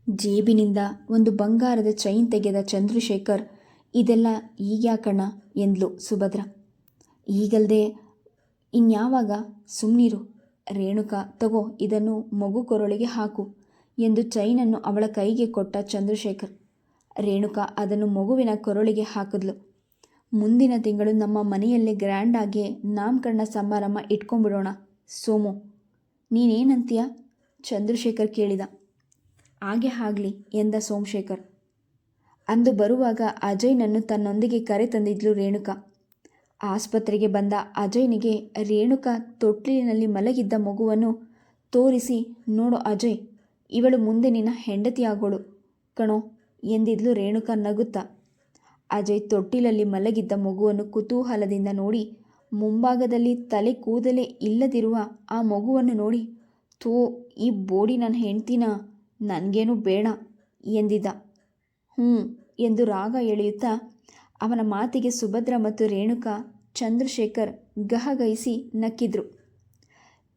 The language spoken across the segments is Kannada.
ಜೇಬಿನಿಂದ ಒಂದು ಬಂಗಾರದ ಚೈನ್ ತೆಗೆದ ಚಂದ್ರಶೇಖರ್, ಇದೆಲ್ಲ ಈಗ್ಯಾಕಣ್ಣ ಎಂದ್ಲು ಸುಭದ್ರ. ಈಗಲ್ದೆ ಇನ್ಯಾವಾಗ, ಸುಮ್ಮನಿರು. ರೇಣುಕಾ, ತಗೋ ಇದನ್ನು ಮಗು ಕೊರಳಿಗೆ ಹಾಕು ಎಂದು ಚೈನನ್ನು ಅವಳ ಕೈಗೆ ಕೊಟ್ಟ ಚಂದ್ರಶೇಖರ್. ರೇಣುಕಾ ಅದನ್ನು ಮಗುವಿನ ಕೊರಳಿಗೆ ಹಾಕಿದ್ಲು. ಮುಂದಿನ ತಿಂಗಳು ನಮ್ಮ ಮನೆಯಲ್ಲೇ ಗ್ರ್ಯಾಂಡಾಗಿ ನಾಮಕರಣ ಸಮಾರಂಭ ಇಟ್ಕೊಂಡ್ಬಿಡೋಣ ಸೋಮು, ನೀನೇನಂತೀಯ? ಚಂದ್ರಶೇಖರ್ ಕೇಳಿದ. ಹಾಗೆ ಆಗಲಿ ಎಂದ ಸೋಮಶೇಖರ್. ಅಂದು ಬರುವಾಗ ಅಜಯ್ನನ್ನು ತನ್ನೊಂದಿಗೆ ಕರೆ ತಂದಿದ್ಲು ರೇಣುಕಾ. ಆಸ್ಪತ್ರೆಗೆ ಬಂದ ಅಜಯ್ನಿಗೆ ರೇಣುಕಾ ತೊಟ್ಟಿಲಿನಲ್ಲಿ ಮಲಗಿದ್ದ ಮಗುವನ್ನು ತೋರಿಸಿ, ನೋಡು ಅಜಯ್, ಇವಳು ಮುಂದೆ ನಿನ್ನ ಹೆಂಡತಿಯಾಗೋಳು ಕಣೋ ಎಂದಿದ್ಲು ರೇಣುಕಾ ನಗುತ್ತಾ. ಅಜಯ್ ತೊಟ್ಟಿಲಲ್ಲಿ ಮಲಗಿದ್ದ ಮಗುವನ್ನು ಕುತೂಹಲದಿಂದ ನೋಡಿ, ಮುಂಭಾಗದಲ್ಲಿ ತಲೆ ಕೂದಲೇ ಇಲ್ಲದಿರುವ ಆ ಮಗುವನ್ನು ನೋಡಿ, ಥೋ, ಈ ಬೋಡಿ ನನ್ನ ಹೆಂಡ್ತಿನ, ನನಗೇನು ಬೇಡ ಎಂದಿದ್ದ. ಎಂದು ರಾಗ ಎಳೆಯುತ್ತಾ ಅವನ ಮಾತಿಗೆ ಸುಭದ್ರ ಮತ್ತು ರೇಣುಕಾ ಚಂದ್ರಶೇಖರ್ ಗಹಗಹಿಸಿ ನಕ್ಕಿದ್ರು.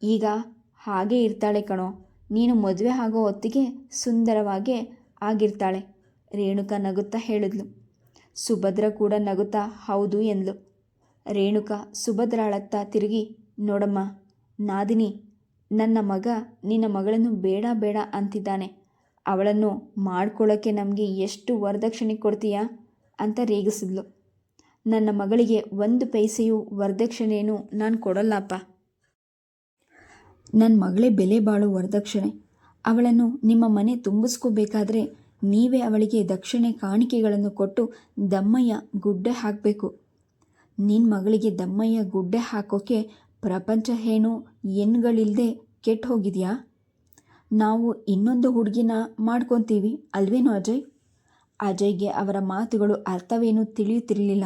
ಈಗ ಹಾಗೇ ಇರ್ತಾಳೆ ಕಣೋ, ನೀನು ಮದುವೆ ಆಗೋ ಹೊತ್ತಿಗೆ ಸುಂದರವಾಗೇ ಆಗಿರ್ತಾಳೆ, ರೇಣುಕಾ ನಗುತ್ತಾ ಹೇಳಿದ್ಲು. ಸುಭದ್ರ ಕೂಡ ನಗುತ್ತಾ ಹೌದು ಎಂದ್ಲು. ರೇಣುಕಾ ಸುಭದ್ರಾಳತ್ತ ತಿರುಗಿ, ನೋಡಮ್ಮ ನಾದಿನಿ, ನನ್ನ ಮಗ ನಿನ್ನ ಮಗಳನ್ನು ಬೇಡ ಬೇಡ ಅಂತಿದ್ದಾನೆ. ಅವಳನ್ನು ಮಾಡ್ಕೊಳ್ಳೋಕ್ಕೆ ನಮಗೆ ಎಷ್ಟು ವರದಕ್ಷಿಣೆ ಕೊಡ್ತೀಯಾ ಅಂತ ರೇಗಿಸಿದ್ಲು. ನನ್ನ ಮಗಳಿಗೆ 1 ಪೈಸೆಯೂ ವರದಕ್ಷಿಣೆಯನ್ನು ನಾನು ಕೊಡಲ್ಲಪ್ಪ. ನನ್ನ ಮಗಳೇ ಬೆಲೆ ಬಾಳೋ ವರದಕ್ಷಿಣೆ. ಅವಳನ್ನು ನಿಮ್ಮ ಮನೆ ತುಂಬಿಸ್ಕೋಬೇಕಾದ್ರೆ ನೀವೇ ಅವಳಿಗೆ ದಕ್ಷಿಣೆ ಕಾಣಿಕೆಗಳನ್ನು ಕೊಟ್ಟು ದಮ್ಮಯ್ಯ ಗುಡ್ಡೆ ಹಾಕಬೇಕು. ನಿನ್ನ ಮಗಳಿಗೆ ದಮ್ಮಯ್ಯ ಗುಡ್ಡೆ ಹಾಕೋಕ್ಕೆ ಪ್ರಪಂಚ ಏನೋ ಹೆಣ್ಗಳಿಲ್ಲದೆ ಕೆಟ್ಟು ಹೋಗಿದೆಯಾ? ನಾವು ಇನ್ನೊಂದು ಹುಡುಗಿನ ಮಾಡ್ಕೊತೀವಿ ಅಲ್ವೇನೋ ಅಜಯ್? ಅಜಯ್ಗೆ ಅವರ ಮಾತುಗಳು ಅರ್ಥವೇನೂ ತಿಳಿಯುತ್ತಿರಲಿಲ್ಲ.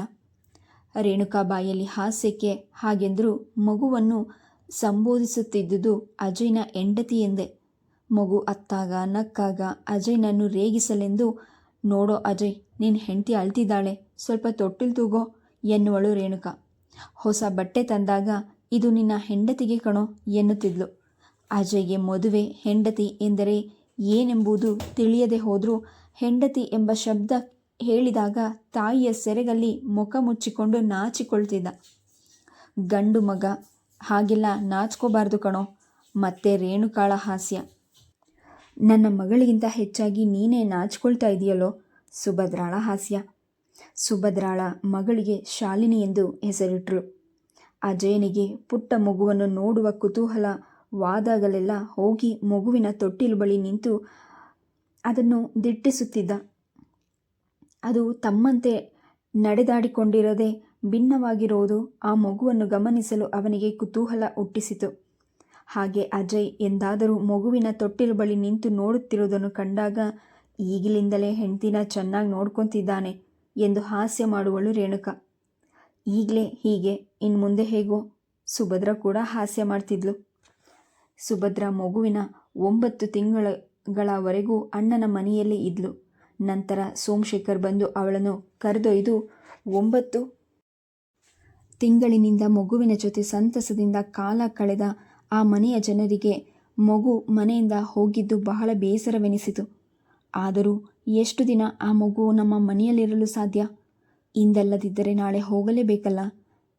ರೇಣುಕಾ ಬಾಯಲ್ಲಿ ಹಾಸ್ಯಕ್ಕೆ ಹಾಗೆಂದರೂ ಮಗುವನ್ನು ಸಂಬೋಧಿಸುತ್ತಿದ್ದುದು ಅಜಯ್ನ ಹೆಂಡತಿ ಎಂದೇ. ಮಗು ಅತ್ತಾಗ ನಕ್ಕಾಗ ಅಜಯ್ನನ್ನು ರೇಗಿಸಲೆಂದು, ನೋಡೋ ಅಜಯ್, ನಿನ್ನ ಹೆಂಡತಿ ಅಳ್ತಿದ್ದಾಳೆ, ಸ್ವಲ್ಪ ತೊಟ್ಟಿಲು ತೂಗೋ ಎನ್ನುವಳು ರೇಣುಕಾ. ಹೊಸ ಬಟ್ಟೆ ತಂದಾಗ, ಇದು ನಿನ್ನ ಹೆಂಡತಿಗೆ ಕಣೋ ಎನ್ನುತ್ತಿದ್ಲು. ಅಜಯ್ಗೆ ಮದುವೆ, ಹೆಂಡತಿ ಎಂದರೆ ಏನೆಂಬುದು ತಿಳಿಯದೆ ಹೋದರೂ ಹೆಂಡತಿ ಎಂಬ ಶಬ್ದ ಹೇಳಿದಾಗ ತಾಯಿಯ ಸೆರೆಗಲ್ಲಿ ಮುಖ ಮುಚ್ಚಿಕೊಂಡು ನಾಚಿಕೊಳ್ತಿದ್ದ. ಗಂಡು ಮಗ ಹಾಗೆಲ್ಲ ನಾಚ್ಕೋಬಾರ್ದು ಕಣೋ. ಮತ್ತೆ ರೇಣುಕಾಳ ಹಾಸ್ಯ. ನನ್ನ ಮಗಳಿಗಿಂತ ಹೆಚ್ಚಾಗಿ ನೀನೇ ನಾಚಿಕೊಳ್ತಾ ಇದೆಯಲ್ಲೋ. ಸುಭದ್ರಾಳ ಹಾಸ್ಯ. ಸುಭದ್ರಾಳ ಮಗಳಿಗೆ ಶಾಲಿನಿ ಎಂದು ಹೆಸರಿಟ್ಟರು. ಅಜಯನಿಗೆ ಪುಟ್ಟ ಮಗುವನ್ನು ನೋಡುವ ಕುತೂಹಲವಾದಾಗಲೆಲ್ಲ ಹೋಗಿ ಮಗುವಿನ ತೊಟ್ಟಿಲು ಬಳಿ ನಿಂತು ಅದನ್ನು ದಿಟ್ಟಿಸುತ್ತಿದ್ದ. ಅದು ತಮ್ಮಂತೆ ನಡೆದಾಡಿಕೊಂಡಿರದೆ ಭಿನ್ನವಾಗಿರೋದು ಆ ಮಗುವನ್ನು ಗಮನಿಸಲು ಅವನಿಗೆ ಕುತೂಹಲ ಹುಟ್ಟಿಸಿತು. ಹಾಗೆ ಅಜಯ್ ಎಂದಾದರೂ ಮಗುವಿನ ತೊಟ್ಟಿಲು ಬಳಿ ನಿಂತು ನೋಡುತ್ತಿರುವುದನ್ನು ಕಂಡಾಗ, ಈಗಲಿಂದಲೇ ಹೆಂಡ್ತಿನ ಚೆನ್ನಾಗಿ ನೋಡ್ಕೊತಿದ್ದಾನೆ ಎಂದು ಹಾಸ್ಯ ಮಾಡುವಳು ರೇಣುಕಾ. ಈಗಲೇ ಹೀಗೆ, ಇನ್ನು ಮುಂದೆ ಹೇಗೋ? ಸುಭದ್ರ ಕೂಡ ಹಾಸ್ಯ ಮಾಡ್ತಿದ್ಲು. ಸುಭದ್ರ ಮಗುವಿನ 9 ತಿಂಗಳವರೆಗೂ ಅಣ್ಣನ ಮನೆಯಲ್ಲೇ ಇದ್ಲು. ನಂತರ ಸೋಮಶೇಖರ್ ಬಂದು ಅವಳನ್ನು ಕರೆದೊಯ್ದು 9 ತಿಂಗಳಿನಿಂದ ಮಗುವಿನ ಜೊತೆ ಸಂತಸದಿಂದ ಕಾಲ ಕಳೆದ ಆ ಮನೆಯ ಜನರಿಗೆ ಮಗು ಮನೆಯಿಂದ ಹೋಗಿದ್ದು ಬಹಳ ಬೇಸರವೆನಿಸಿತು. ಆದರೂ ಎಷ್ಟು ದಿನ ಆ ಮಗು ನಮ್ಮ ಮನೆಯಲ್ಲಿರಲು ಸಾಧ್ಯ? ಇಂದಲ್ಲದಿದ್ದರೆ ನಾಳೆ ಹೋಗಲೇಬೇಕಲ್ಲ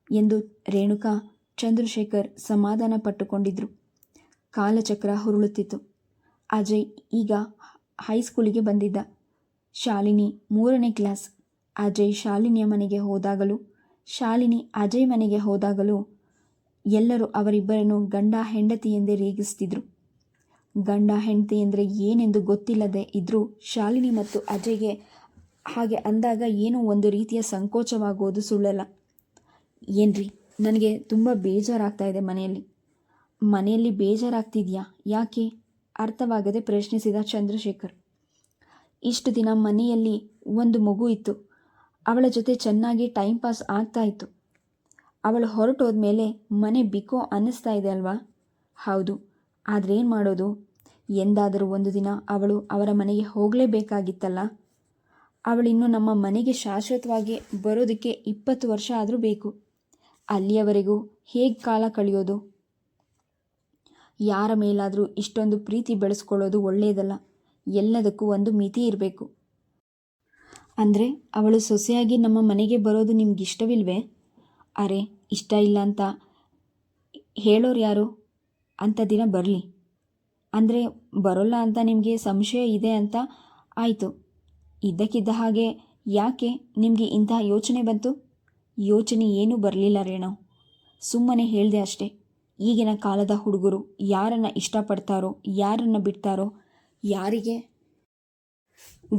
ಎಂದು ರೇಣುಕಾ ಚಂದ್ರಶೇಖರ್ ಸಮಾಧಾನ ಪಟ್ಟುಕೊಂಡಿದ್ರು. ಕಾಲಚಕ್ರ ಹುರುಳುತ್ತಿತ್ತು. ಅಜಯ್ ಈಗ ಹೈಸ್ಕೂಲಿಗೆ ಬಂದಿದ್ದ. ಶಾಲಿನಿ 3ನೇ ಕ್ಲಾಸ್. ಅಜಯ್ ಶಾಲಿನಿಯ ಮನೆಗೆ ಹೋದಾಗಲೂ, ಶಾಲಿನಿ ಅಜಯ್ ಮನೆಗೆ ಹೋದಾಗಲೂ ಎಲ್ಲರೂ ಅವರಿಬ್ಬರನ್ನು ಗಂಡ ಹೆಂಡತಿ ಎಂದೇ ರೇಗಿಸ್ತಿದ್ರು. ಗಂಡ ಹೆಂಡತಿ ಎಂದರೆ ಏನೆಂದು ಗೊತ್ತಿಲ್ಲದೆ ಇದ್ದರೂ ಶಾಲಿನಿ ಮತ್ತು ಅಜಯ್ಗೆ ಹಾಗೆ ಅಂದಾಗ ಏನೋ ಒಂದು ರೀತಿಯ ಸಂಕೋಚವಾಗೋದು ಸುಳ್ಳಲ್ಲ. ಏನ್ರಿ, ನನಗೆ ತುಂಬ ಬೇಜಾರಾಗ್ತಾ ಇದೆ ಮನೆಯಲ್ಲಿ ಬೇಜಾರಾಗ್ತಿದೆಯಾ? ಯಾಕೆ? ಅರ್ಥವಾಗದೆ ಪ್ರಶ್ನಿಸಿದ ಚಂದ್ರಶೇಖರ್. ಇಷ್ಟು ದಿನ ಮನೆಯಲ್ಲಿ ಒಂದು ಮಗು ಇತ್ತು. ಅವಳ ಜೊತೆ ಚೆನ್ನಾಗಿ ಟೈಮ್ ಪಾಸ್ ಆಗ್ತಾ ಇತ್ತು. ಅವಳು ಹೊರಟೋದ್ಮೇಲೆ ಮನೆ ಬಿಕೋ ಅನ್ನಿಸ್ತಾ ಇದೆ ಅಲ್ವಾ? ಹೌದು, ಆದರೆ ಏನು ಮಾಡೋದು? ಎಂದಾದರೂ ಒಂದು ದಿನ ಅವಳು ಅವರ ಮನೆಗೆ ಹೋಗಲೇಬೇಕಾಗಿತ್ತಲ್ಲ. ಅವಳಿನ್ನು ನಮ್ಮ ಮನೆಗೆ ಶಾಶ್ವತವಾಗಿ ಬರೋದಕ್ಕೆ 20 ವರ್ಷ ಆದರೂ ಬೇಕು. ಅಲ್ಲಿಯವರೆಗೂ ಹೇಗೆ ಕಾಲ ಕಳೆಯೋದು? ಯಾರ ಮೇಲಾದರೂ ಇಷ್ಟೊಂದು ಪ್ರೀತಿ ಬೆಳೆಸ್ಕೊಳ್ಳೋದು ಒಳ್ಳೆಯದಲ್ಲ. ಎಲ್ಲದಕ್ಕೂ ಒಂದು ಮಿತಿ ಇರಬೇಕು. ಅಂದರೆ ಅವಳು ಸೊಸೆಯಾಗಿ ನಮ್ಮ ಮನೆಗೆ ಬರೋದು ನಿಮಗಿಷ್ಟವಿಲ್ವೇ? ಅರೆ, ಇಷ್ಟ ಇಲ್ಲ ಅಂತ ಹೇಳೋರು ಯಾರು? ಅಂಥ ದಿನ ಬರಲಿ. ಅಂದರೆ ಬರೋಲ್ಲ ಅಂತ ನಿಮಗೆ ಸಂಶಯ ಇದೆ ಅಂತ ಆಯಿತು. ಇದ್ದಕ್ಕಿದ್ದ ಹಾಗೆ ಯಾಕೆ ನಿಮಗೆ ಇಂತಹ ಯೋಚನೆ ಬಂತು? ಯೋಚನೆ ಏನೂ ಬರಲಿಲ್ಲ ರೇಣು, ಸುಮ್ಮನೆ ಹೇಳಿದೆ ಅಷ್ಟೇ. ಈಗಿನ ಕಾಲದ ಹುಡುಗರು ಯಾರನ್ನು ಇಷ್ಟಪಡ್ತಾರೋ ಯಾರನ್ನು ಬಿಡ್ತಾರೋ ಯಾರಿಗೆ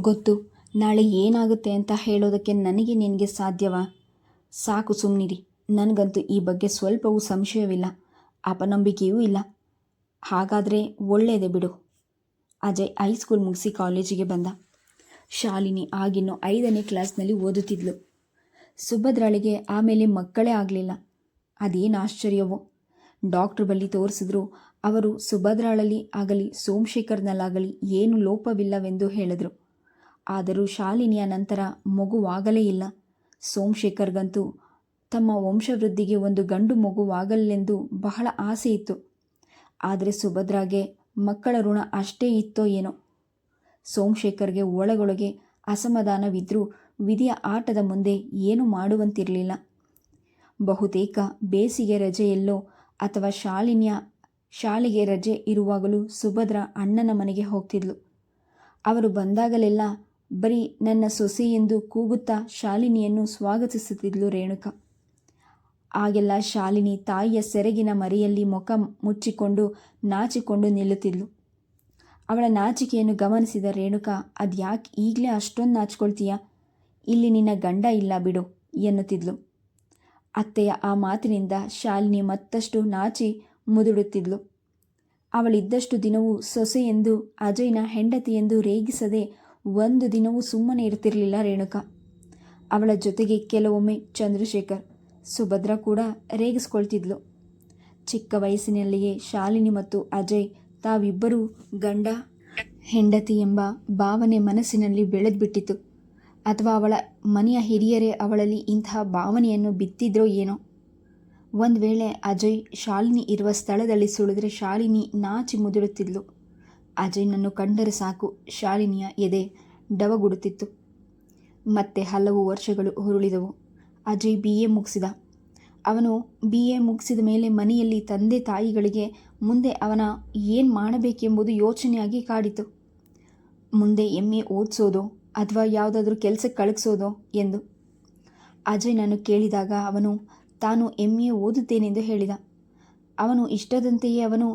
ಗೊತ್ತು. ನಾಳೆ ಏನಾಗುತ್ತೆ ಅಂತ ಹೇಳೋದಕ್ಕೆ ನನಗೆ ನಿನಗೆ ಸಾಧ್ಯವಾ? ಸಾಕು ಸುಮ್ಮನಿರಿ. ನನಗಂತೂ ಈ ಬಗ್ಗೆ ಸ್ವಲ್ಪವೂ ಸಂಶಯವಿಲ್ಲ, ಅಪನಂಬಿಕೆಯೂ ಇಲ್ಲ. ಹಾಗಾದರೆ ಒಳ್ಳೆಯದೇ ಬಿಡು. ಅಜಯ್ ಹೈಸ್ಕೂಲ್ ಮುಗಿಸಿ ಕಾಲೇಜಿಗೆ ಬಂದ. ಶಾಲಿನಿ ಆಗಿನ್ನೂ 5ನೇ ಕ್ಲಾಸ್ನಲ್ಲಿ ಓದುತ್ತಿದ್ಲು. ಸುಭದ್ರಾಳಿಗೆ ಆಮೇಲೆ ಮಕ್ಕಳೇ ಆಗಲಿಲ್ಲ. ಅದೇನು ಆಶ್ಚರ್ಯವೋ. ಡಾಕ್ಟ್ರ್ ಬಳಿ ತೋರಿಸಿದ್ರು ಅವರು ಸುಭದ್ರಾಳಲ್ಲಿ ಆಗಲಿ ಸೋಮಶೇಖರ್ನಲ್ಲಾಗಲಿ ಏನು ಲೋಪವಿಲ್ಲವೆಂದು ಹೇಳಿದರು. ಆದರೂ ಶಾಲಿನಿಯ ನಂತರ ಮಗುವಾಗಲೇ ಇಲ್ಲ. ಸೋಮಶೇಖರ್ಗಂತೂ ತಮ್ಮ ವಂಶವೃದ್ಧಿಗೆ ಒಂದು ಗಂಡು ಮಗುವಾಗಲೆಂದು ಬಹಳ ಆಸೆ ಇತ್ತು. ಆದರೆ ಸುಭದ್ರಾಗೆ ಮಕ್ಕಳ ಋಣ ಅಷ್ಟೇ ಇತ್ತೋ ಏನೋ. ಸೋಮಶೇಖರ್ಗೆ ಒಳಗೊಳಗೆ ಅಸಮಾಧಾನವಿದ್ದರೂ ವಿಧಿಯ ಆಟದ ಮುಂದೆ ಏನೂ ಮಾಡುವಂತಿರಲಿಲ್ಲ. ಬಹುತೇಕ ಬೇಸಿಗೆ ರಜೆಯಲ್ಲೋ ಅಥವಾ ಶಾಲಿನಿಯ ಶಾಲೆಗೆ ರಜೆ ಇರುವಾಗಲೂ ಸುಭದ್ರ ಅಣ್ಣನ ಮನೆಗೆ ಹೋಗ್ತಿದ್ಲು. ಅವರು ಬಂದಾಗಲೆಲ್ಲ ಬರೀ ನನ್ನ ಸೊಸೆ ಎಂದು ಕೂಗುತ್ತಾ ಶಾಲಿನಿಯನ್ನು ಸ್ವಾಗತಿಸುತ್ತಿದ್ಲು ರೇಣುಕಾ. ಆಗೆಲ್ಲ ಶಾಲಿನಿ ತಾಯಿಯ ಸೆರಗಿನ ಮರೆಯಲ್ಲಿ ಮುಖ ಮುಚ್ಚಿಕೊಂಡು ನಾಚಿಕೊಂಡು ನಿಲ್ಲುತ್ತಿದ್ಲು. ಅವಳ ನಾಚಿಕೆಯನ್ನು ಗಮನಿಸಿದ ರೇಣುಕಾ, ಅದ್ಯಾಕೆ ಈಗಲೇ ಅಷ್ಟೊಂದು ನಾಚಿಕೊಳ್ತೀಯ? ಇಲ್ಲಿ ನಿನ್ನ ಗಂಡ ಇಲ್ಲ ಬಿಡು ಎನ್ನುತ್ತಿದ್ಲು. ಅತ್ತೆಯ ಆ ಮಾತಿನಿಂದ ಶಾಲಿನಿ ಮತ್ತಷ್ಟು ನಾಚಿ ಮುದುಡುತ್ತಿದ್ಲು. ಅವಳಿದ್ದಷ್ಟು ದಿನವೂ ಸೊಸೆ ಎಂದು ಅಜಯ್ನ ಹೆಂಡತಿ ಎಂದು ರೇಗಿಸದೆ ಒಂದು ದಿನವೂ ಸುಮ್ಮನೆ ಇರ್ತಿರಲಿಲ್ಲ ರೇಣುಕಾ. ಅವಳ ಜೊತೆಗೆ ಕೆಲವೊಮ್ಮೆ ಚಂದ್ರಶೇಖರ್, ಸುಭದ್ರ ಕೂಡ ರೇಗಿಸ್ಕೊಳ್ತಿದ್ಲು. ಚಿಕ್ಕ ವಯಸ್ಸಿನಲ್ಲಿಯೇ ಶಾಲಿನಿ ಮತ್ತು ಅಜಯ್ ತಾವಿಬ್ಬರೂ ಗಂಡ ಹೆಂಡತಿ ಎಂಬ ಭಾವನೆ ಮನಸ್ಸಿನಲ್ಲಿ ಬೆಳೆದ್ಬಿಟ್ಟಿತು. ಅಥವಾ ಅವಳ ಮನೆಯ ಹಿರಿಯರೇ ಅವಳಲ್ಲಿ ಇಂತಹ ಭಾವನೆಯನ್ನು ಬಿತ್ತಿದ್ರೋ ಏನೋ. ಒಂದು ವೇಳೆ ಅಜಯ್ ಶಾಲಿನಿ ಇರುವ ಸ್ಥಳದಲ್ಲಿ ಸುಳಿದ್ರೆ ಶಾಲಿನಿ ನಾಚಿ ಮುದುಡುತ್ತಿದ್ಲು. ಅಜಯ್ನನ್ನು ಕಂಡರೆ ಸಾಕು ಶಾಲಿನಿಯ ಎದೆ ಡವಗುಡುತ್ತಿತ್ತು. ಮತ್ತೆ ಹಲವು ವರ್ಷಗಳು ಉರುಳಿದವು. ಅಜಯ್ BA ಮುಗಿಸಿದ. ಅವನು BA ಮುಗಿಸಿದ ಮೇಲೆ ಮನೆಯಲ್ಲಿ ತಂದೆ ತಾಯಿಗಳಿಗೆ ಮುಂದೆ ಅವನ ಏನು ಮಾಡಬೇಕೆಂಬುದು ಯೋಚನೆಯಾಗಿ ಕಾಡಿತು. ಮುಂದೆ MA ಓದಿಸೋದೋ ಅಥವಾ ಯಾವುದಾದ್ರೂ ಕೆಲಸಕ್ಕೆ ಕಳಿಸೋದೋ ಎಂದು. ಅಜಯ್ನನ್ನು ಕೇಳಿದಾಗ ಅವನು ತಾನು MA ಓದುತ್ತೇನೆಂದು ಹೇಳಿದ. ಅವನು ಇಷ್ಟದಂತೆಯೇ ಅವನು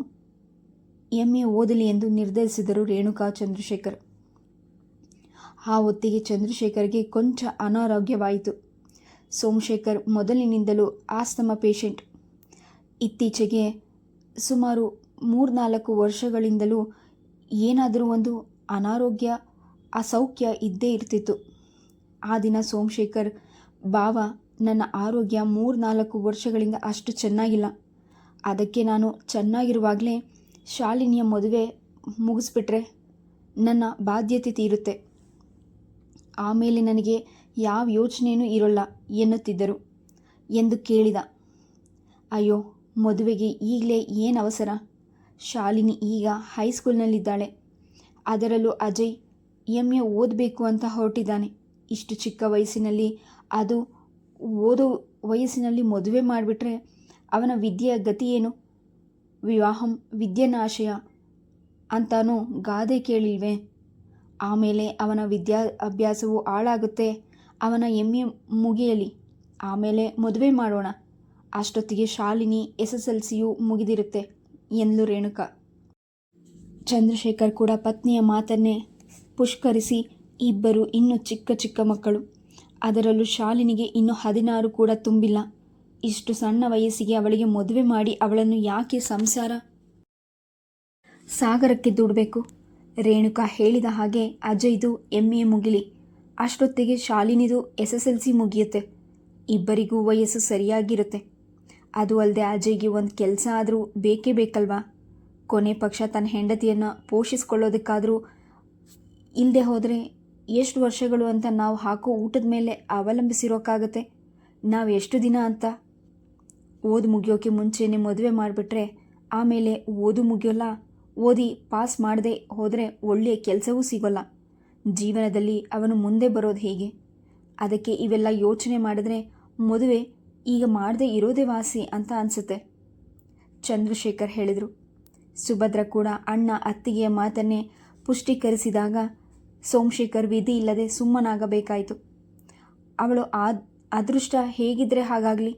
MA ಓದಲಿ ಎಂದು ನಿರ್ಧರಿಸಿದರು ರೇಣುಕಾ ಚಂದ್ರಶೇಖರ್. ಆ ಹೊತ್ತಿಗೆ ಚಂದ್ರಶೇಖರ್ಗೆ ಕೊಂಚ ಅನಾರೋಗ್ಯವಾಯಿತು. ಸೋಮಶೇಖರ್ ಮೊದಲಿನಿಂದಲೂ ಆಸ್ತಮಾ ಪೇಷಂಟ್. ಇತ್ತೀಚೆಗೆ ಸುಮಾರು 3-4 ವರ್ಷಗಳಿಂದಲೂ ಏನಾದರೂ ಒಂದು ಅನಾರೋಗ್ಯ ಅಸೌಖ್ಯ ಇದ್ದೇ ಇರ್ತಿತ್ತು. ಆ ದಿನ ಸೋಮಶೇಖರ್, ಬಾವ, ನನ್ನ ಆರೋಗ್ಯ 3-4 ವರ್ಷಗಳಿಂದ ಅಷ್ಟು ಚೆನ್ನಾಗಿಲ್ಲ. ಅದಕ್ಕೆ ನಾನು ಚೆನ್ನಾಗಿರುವಾಗಲೇ ಶಾಲಿನಿಯ ಮದುವೆ ಮುಗಿಸ್ಬಿಟ್ರೆ ನನ್ನ ಬಾಧ್ಯತೆ ತೀರುತ್ತೆ. ಆಮೇಲೆ ನನಗೆ ಯಾವ ಯೋಚನೆಯೂ ಇರೋಲ್ಲ ಎನ್ನುತ್ತಿದ್ದರು ಎಂದು ಕೇಳಿದ. ಅಯ್ಯೋ, ಮದುವೆಗೆ ಈಗಲೇ ಏನು ಅವಸರ? ಶಾಲಿನಿ ಈಗ ಹೈಸ್ಕೂಲ್ನಲ್ಲಿದ್ದಾಳೆ. ಅದರಲ್ಲೂ ಅಜಯ್ MA ಓದಬೇಕು ಅಂತ ಹೊರಟಿದ್ದಾನೆ. ಇಷ್ಟು ಚಿಕ್ಕ ವಯಸ್ಸಿನಲ್ಲಿ, ಅದು ಓದೋ ವಯಸ್ಸಿನಲ್ಲಿ ಮದುವೆ ಮಾಡಿಬಿಟ್ರೆ ಅವನ ವಿದ್ಯೆಯ ಗತಿ ಏನು? ವಿವಾಹಂ ವಿದ್ಯಾನಾಶಯ ಅಂತಾನೂ ಗಾದೆ ಕೇಳಿಲ್ವೇ? ಆಮೇಲೆ ಅವನ ಅಭ್ಯಾಸವು ಹಾಳಾಗುತ್ತೆ. ಅವನ MA ಮುಗಿಯಲಿ, ಆಮೇಲೆ ಮದುವೆ ಮಾಡೋಣ. ಅಷ್ಟೊತ್ತಿಗೆ ಶಾಲಿನಿ SSLCಯೂ ಮುಗಿದಿರುತ್ತೆ ಎಂದ್ಲು ರೇಣುಕಾ. ಚಂದ್ರಶೇಖರ್ ಕೂಡ ಪತ್ನಿಯ ಮಾತನ್ನೇ ಪುಷ್ಕರಿಸಿ, ಇಬ್ಬರು ಇನ್ನೂ ಚಿಕ್ಕ ಚಿಕ್ಕ ಮಕ್ಕಳು. ಅದರಲ್ಲೂ ಶಾಲಿನಿಗೆ ಇನ್ನೂ 16 ಕೂಡ ತುಂಬಿಲ್ಲ. ಇಷ್ಟು ಸಣ್ಣ ವಯಸ್ಸಿಗೆ ಅವಳಿಗೆ ಮದುವೆ ಮಾಡಿ ಅವಳನ್ನು ಯಾಕೆ ಸಂಸಾರ ಸಾಗರಕ್ಕೆ ದುಡಬೇಕು? ರೇಣುಕಾ ಹೇಳಿದ ಹಾಗೆ ಅಜಯ್ದು MA ಮುಗಿಲಿ, ಅಷ್ಟೊತ್ತಿಗೆ ಶಾಲಿನಿದು SSLC ಮುಗಿಯುತ್ತೆ. ಇಬ್ಬರಿಗೂ ವಯಸ್ಸು ಸರಿಯಾಗಿರುತ್ತೆ. ಅದು ಅಲ್ಲದೆ ಅಜಯ್ಗೆ ಒಂದು ಕೆಲಸ ಆದರೂ ಬೇಕೇ ಬೇಕಲ್ವಾ? ಕೊನೆ ಪಕ್ಷ ತನ್ನ ಹೆಂಡತಿಯನ್ನು ಪೋಷಿಸ್ಕೊಳ್ಳೋದಕ್ಕಾದರೂ. ಇಲ್ಲದೆ ಹೋದರೆ ಎಷ್ಟು ವರ್ಷಗಳು ಅಂತ ನಾವು ಹಾಕೋ ಊಟದ ಮೇಲೆ ಅವಲಂಬಿಸಿರೋಕ್ಕಾಗತ್ತೆ? ನಾವು ಎಷ್ಟು ದಿನ ಅಂತ? ಓದು ಮುಗಿಯೋಕ್ಕೆ ಮುಂಚೆನೇ ಮದುವೆ ಮಾಡಿಬಿಟ್ರೆ ಆಮೇಲೆ ಓದು ಮುಗಿಯೋಲ್ಲ, ಓದಿ ಪಾಸ್ ಮಾಡದೆ ಹೋದರೆ ಒಳ್ಳೆಯ ಕೆಲಸವೂ ಸಿಗೋಲ್ಲ. ಜೀವನದಲ್ಲಿ ಅವನು ಮುಂದೆ ಬರೋದು ಹೇಗೆ? ಅದಕ್ಕೆ ಇವೆಲ್ಲ ಯೋಚನೆ ಮಾಡಿದ್ರೆ ಮದುವೆ ಈಗ ಮಾಡದೆ ಇರೋದೇ ವಾಸಿ ಅಂತ ಅನಿಸುತ್ತೆ ಚಂದ್ರಶೇಖರ್ ಹೇಳಿದರು. ಸುಭದ್ರ ಕೂಡ ಅಣ್ಣ ಅತ್ತಿಗೆಯ ಮಾತನ್ನೇ ಪುಷ್ಟೀಕರಿಸಿದಾಗ ಸೋಮಶೇಖರ್ ವಿಧಿ ಇಲ್ಲದೆ ಸುಮ್ಮನಾಗಬೇಕಾಯಿತು. ಅವಳು ಅದೃಷ್ಟ ಹೇಗಿದ್ರೆ ಹಾಗಾಗಲಿ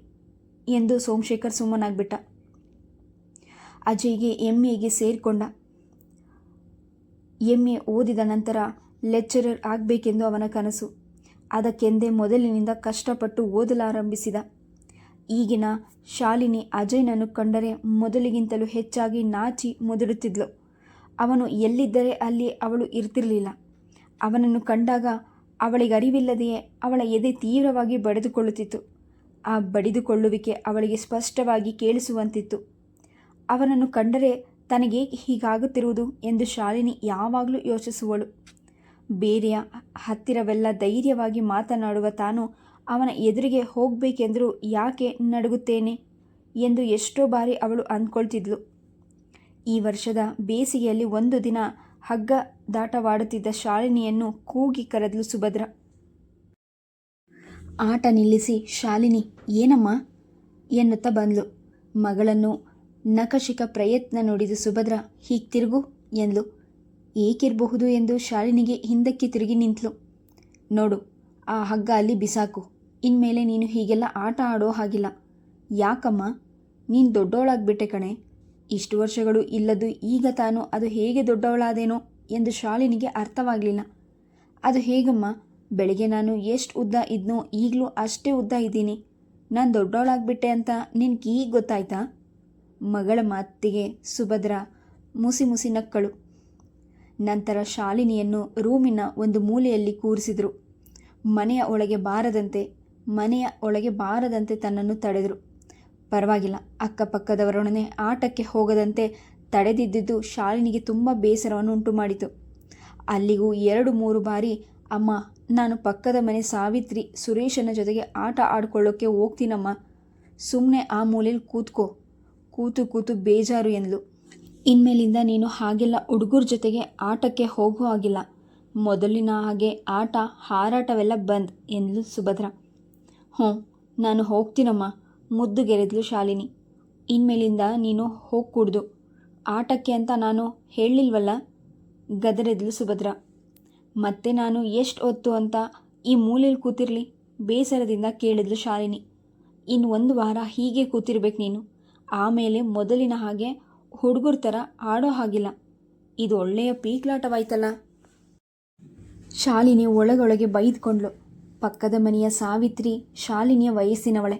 ಎಂದು ಸೋಮಶೇಖರ್ ಸುಮ್ಮನಾಗ್ಬಿಟ್ಟ. ಅಜಯ್ಗೆ MAಗೆ ಸೇರಿಕೊಂಡ. MA ಓದಿದ ನಂತರ ಲೆಕ್ಚರರ್ ಆಗಬೇಕೆಂದು ಅವನ ಕನಸು. ಅದಕ್ಕೆಂದೇ ಮೊದಲಿನಿಂದ ಕಷ್ಟಪಟ್ಟು ಓದಲಾರಂಭಿಸಿದ. ಈಗಿನ ಶಾಲಿನಿ ಅಜಯ್ನನ್ನು ಕಂಡರೆ ಮೊದಲಿಗಿಂತಲೂ ಹೆಚ್ಚಾಗಿ ನಾಚಿ ಮುದುರುತ್ತಿದ್ಲು. ಅವನು ಎಲ್ಲಿದ್ದರೆ ಅಲ್ಲಿ ಅವಳು ಇರ್ತಿರಲಿಲ್ಲ. ಅವನನ್ನು ಕಂಡಾಗ ಅವಳಿಗರಿವಿಲ್ಲದೆಯೇ ಅವಳ ಎದೆ ತೀವ್ರವಾಗಿ ಬಡಿದುಕೊಳ್ಳುತ್ತಿತ್ತು. ಆ ಬಡಿದುಕೊಳ್ಳುವಿಕೆ ಅವಳಿಗೆ ಸ್ಪಷ್ಟವಾಗಿ ಕೇಳಿಸುವಂತಿತ್ತು. ಅವನನ್ನು ಕಂಡರೆ ತನಗೇಕೆ ಹೀಗಾಗುತ್ತಿರುವುದು ಎಂದು ಶಾಲಿನಿ ಯಾವಾಗಲೂ ಯೋಚಿಸುವಳು. ಬೇರೆಯ ಹತ್ತಿರವೆಲ್ಲ ಧೈರ್ಯವಾಗಿ ಮಾತನಾಡುವ ತಾನು ಅವನ ಎದುರಿಗೆ ಹೋಗಬೇಕೆಂದರೂ ಯಾಕೆ ನಡುಗುತ್ತೇನೆ ಎಂದು ಎಷ್ಟೋ ಬಾರಿ ಅವಳು ಅಂದ್ಕೊಳ್ತಿದ್ಲು. ಈ ವರ್ಷದ ಬೇಸಿಗೆಯಲ್ಲಿ ಒಂದು ದಿನ ಹಗ್ಗ ದಾಟವಾಡುತ್ತಿದ್ದ ಶಾಲಿನಿಯನ್ನು ಕೂಗಿ ಕರೆದಳು ಸುಭದ್ರ. ಆಟ ನಿಲ್ಲಿಸಿ ಶಾಲಿನಿ ಏನಮ್ಮ ಎನ್ನುತ್ತಾ ಬಂದ್ಲು. ಮಗಳನ್ನು ನಖಶಿಖ ಪ್ರಯತ್ನ ನೋಡಿದ ಸುಭದ್ರ ಹೀಗೆ ತಿರುಗು ಎಂದ್ಲು. ಏಕಿರಬಹುದು ಎಂದು ಶಾಲಿನಿಗೆ ಹಿಂದಕ್ಕೆ ತಿರುಗಿ ನಿಂತಳು. ನೋಡು, ಆ ಹಗ್ಗ ಅಲ್ಲಿ ಬಿಸಾಕು. ಇನ್ಮೇಲೆ ನೀನು ಹೀಗೆಲ್ಲ ಆಟ ಆಡೋ ಹಾಗಿಲ್ಲ. ಯಾಕಮ್ಮ, ನೀನು ದೊಡ್ಡವಳಾಗ್ಬಿಟ್ಟೆ ಕಣೆ. ಇಷ್ಟು ವರ್ಷಗಳು ಇಲ್ಲದ್ದು ಈಗ ತಾನು ಅದು ಹೇಗೆ ದೊಡ್ಡವಳಾದೇನೋ ಎಂದು ಶಾಲಿನಿಗೆ ಅರ್ಥವಾಗಲಿಲ್ಲ. ಅದು ಹೇಗಮ್ಮ? ಬೆಳಿಗ್ಗೆ ನಾನು ಎಷ್ಟು ಉದ್ದ ಇದ್ನೋ ಈಗಲೂ ಅಷ್ಟೇ ಉದ್ದ ಇದ್ದೀನಿ. ನಾನು ದೊಡ್ಡವಳಾಗ್ಬಿಟ್ಟೆ ಅಂತ ನಿನಗೆ ಈಗ ಗೊತ್ತಾಯ್ತಾ? ಮಗಳ ಮಾತಿಗೆ ಸುಭದ್ರ ಮುಸಿ ಮುಸಿ ನಕ್ಕಳು. ನಂತರ ಶಾಲಿನಿಯನ್ನು ರೂಮಿನ ಒಂದು ಮೂಲೆಯಲ್ಲಿ ಕೂರಿಸಿದರು. ಮನೆಯ ಒಳಗೆ ಬಾರದಂತೆ ತನ್ನನ್ನು ತಡೆದರು. ಪರವಾಗಿಲ್ಲ, ಅಕ್ಕಪಕ್ಕದವರೊಡನೆ ಆಟಕ್ಕೆ ಹೋಗದಂತೆ ತಡೆದಿದ್ದುದು ಶಾಲಿನಿಗೆ ತುಂಬ ಬೇಸರವನ್ನು ಉಂಟು ಮಾಡಿತು. ಅಲ್ಲಿಗೂ 2-3 ಬಾರಿ ಅಮ್ಮ, ನಾನು ಪಕ್ಕದ ಮನೆ ಸಾವಿತ್ರಿ ಸುರೇಶನ ಜೊತೆಗೆ ಆಟ ಆಡ್ಕೊಳ್ಳೋಕ್ಕೆ ಹೋಗ್ತೀನಮ್ಮ, ಸುಮ್ಮನೆ ಆ ಮೂಲೆಯಲ್ಲಿ ಕೂತು ಬೇಜಾರು ಎಂದ್ಲು. ಇನ್ಮೇಲಿಂದ ನೀನು ಹಾಗೆಲ್ಲ ಹುಡುಗರ ಜೊತೆಗೆ ಆಟಕ್ಕೆ ಹೋಗೋ ಹಾಗಿಲ್ಲ. ಮೊದಲಿನ ಹಾಗೆ ಆಟ ಹಾರಾಟವೆಲ್ಲ ಬಂದ್ ಎಂದ್ಲು ಸುಭದ್ರ. ಹ್ಞೂ, ನಾನು ಹೋಗ್ತೀನಮ್ಮ, ಮುದ್ದುಗೆರೆದ್ಲು ಶಾಲಿನಿ. ಇನ್ಮೇಲಿಂದ ನೀನು ಹೋಗ್ಕೂಡ್ದು ಆಟಕ್ಕೆ ಅಂತ ನಾನು ಹೇಳಿಲ್ವಲ್ಲ, ಗದರೆದ್ಲು ಸುಭದ್ರ. ಮತ್ತೆ ನಾನು ಎಷ್ಟು ಹೊತ್ತು ಅಂತ ಈ ಮೂಲೆಯಲ್ಲಿ ಕೂತಿರ್ಲಿ, ಬೇಸರದಿಂದ ಕೇಳಿದ್ಲು ಶಾಲಿನಿ. ಇನ್ನು 1 ವಾರ ಹೀಗೆ ಕೂತಿರ್ಬೇಕು ನೀನು. ಆಮೇಲೆ ಮೊದಲಿನ ಹಾಗೆ ಹುಡುಗರ ಥರ ಆಡೋ ಹಾಗಿಲ್ಲ. ಇದು ಒಳ್ಳೆಯ ಪೀಕ್ಲಾಟವಾಯ್ತಲ್ಲ. ಶಾಲಿನಿ ಒಳಗೊಳಗೆ ಬೈದ್ಕೊಂಡ್ಳು. ಪಕ್ಕದ ಮನೆಯ ಸಾವಿತ್ರಿ ಶಾಲಿನಿಯ ವಯಸ್ಸಿನವಳೆ.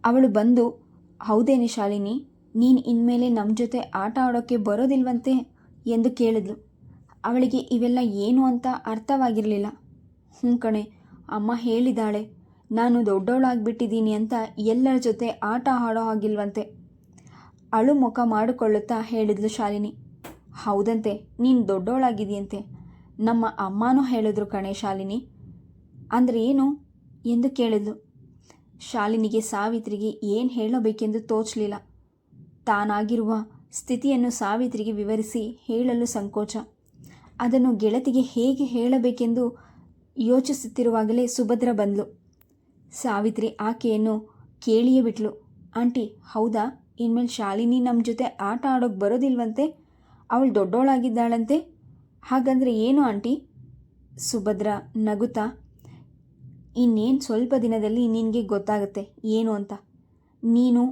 ಅವಳು ಬಂದು, ಹೌದೇನೆ ಶಾಲಿನಿ, ನೀನು ಇನ್ಮೇಲೆ ನಮ್ಮ ಜೊತೆ ಆಟ ಆಡೋಕ್ಕೆ ಬರೋದಿಲ್ವಂತೆ ಎಂದು ಕೇಳಿದ್ಲು. ಅವಳಿಗೆ ಇವೆಲ್ಲ ಏನು ಅಂತ ಅರ್ಥವಾಗಿರಲಿಲ್ಲ. ಹ್ಞೂ ಕಣೆ, ಅಮ್ಮ ಹೇಳಿದಾಳೆ, ನಾನು ದೊಡ್ಡವಳಾಗ್ಬಿಟ್ಟಿದ್ದೀನಿ ಅಂತ ಎಲ್ಲರ ಜೊತೆ ಆಟ ಆಡೋ ಹಾಗಿಲ್ವಂತೆ. ಅಳು ಮುಖ ಮಾಡಿಕೊಳ್ಳುತ್ತಾ ಹೇಳಿದ್ಲು ಶಾಲಿನಿ. ಹೌದಂತೆ, ನೀನು ದೊಡ್ಡವಳಾಗಿದೆಯಂತೆ. ನಮ್ಮ ಅಮ್ಮನೂ ಹೇಳಿದ್ರು ಕಣೆ ಶಾಲಿನಿ. ಅಂದರೆ ಏನು ಎಂದು ಕೇಳಿದ್ಲು. ಶಾಲಿನಿಗೆ ಸಾವಿತ್ರಿಗೆ ಏನು ಹೇಳಬೇಕೆಂದು ತೋಚಲಿಲ್ಲ. ತಾನಾಗಿರುವ ಸ್ಥಿತಿಯನ್ನು ಸಾವಿತ್ರಿಗೆ ವಿವರಿಸಿ ಹೇಳಲು ಸಂಕೋಚ. ಅದನ್ನು ಗೆಳತಿಗೆ ಹೇಗೆ ಹೇಳಬೇಕೆಂದು ಯೋಚಿಸುತ್ತಿರುವಾಗಲೇ ಸುಭದ್ರ ಬಂದ್ಲು. ಸಾವಿತ್ರಿ ಆಕೆಯನ್ನು ಕೇಳಿಯೇ ಬಿಟ್ಲು. ಆಂಟಿ, ಹೌದಾ, ಇನ್ಮೇಲೆ ಶಾಲಿನಿ ನಮ್ಮ ಜೊತೆ ಆಟ ಆಡೋಕ್ಕೆ ಬರೋದಿಲ್ವಂತೆ? ಅವಳು ದೊಡ್ಡವಳಾಗಿದ್ದಾಳಂತೆ. ಹಾಗಂದ್ರೆ ಏನು ಆಂಟಿ? ಸುಭದ್ರ ನಗುತ್ತಾ, ಇನ್ನೇನು ಸ್ವಲ್ಪ ದಿನದಲ್ಲಿ ನಿನಗೆ ಗೊತ್ತಾಗುತ್ತೆ ಏನು ಅಂತ. ನೀನು